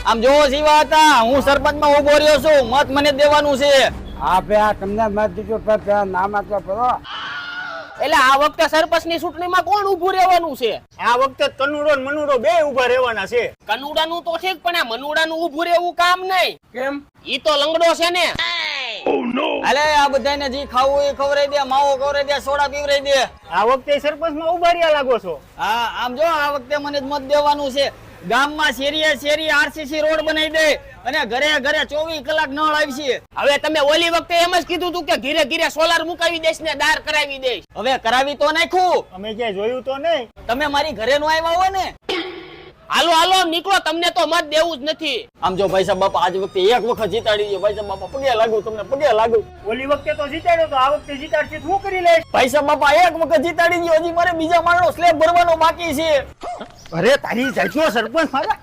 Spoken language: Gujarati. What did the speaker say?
આમ જોવો જીવા હતા, હું સરપંચમાં ઉભો રહ્યો છું, મત મને દેવાનું છે. હા ભાઈ તમને મત દીધો પણ નામ આપવા પડો. એટલે આ વખતે સરપંચની ચૂંટણીમાં કોણ ઊભું રહેવાનું છે? આ વખતે કનુડો ને મનુડો બે ઉભા રહેવાના છે. કનુડાનું તો ઠીક, પણ આ મનુડાનું ઊભું રહેવું કામ નહીં. કેમ? ઈ તો લંગડો છે ને. અલે આ બધાને જી ખાવું એ ખવડાવી દે, માવો ખવડાવી દે, સોડા પીવડાવી દે. આ વખતે સરપંચમાં ઉભા રહ્યા લાગો છો. હા આમ જો આ વખતે મને જ મત દેવાનું છે. ગામમાં શેરીએ આરસીસી રોડ બનાવી દે અને ઘરે ઘરે 24 કલાક નળ આવશે. હવે તમે ઓલી વખતે એમ જ કીધું તું કે ઘીરે ઘીરે સોલાર મુકાવી દેશ ને દાર કરાવી દેશ. હવે કરાવી તો નાખ્યું. અમે ક્યાંય જોયું તો નહીં. તમે મારી ઘરે નો આવ્યા હોય ને. હાલો હાલો નીકળો, તમને તો મત દેવું જ નથી. આમ જો ભાઈ સાહેબ બાપા આજ વખતે એક વખત જીતાડી દો. ભાઈ સાહેબ બાપા પગે લાગુ, તમને પગે લાગુ. ઓલી વખતે તો જીતાડ્યો તો, આ વખતે જીતાડશે તો શું કરી લઈશ? ભાઈ સાહેબ બાપા એક વખત જીતાડી દો. હજી મારે બીજા માળનો સ્લેબ ભરવાનો બાકી છે. અરે તારી જાતનો સરપંચ મારા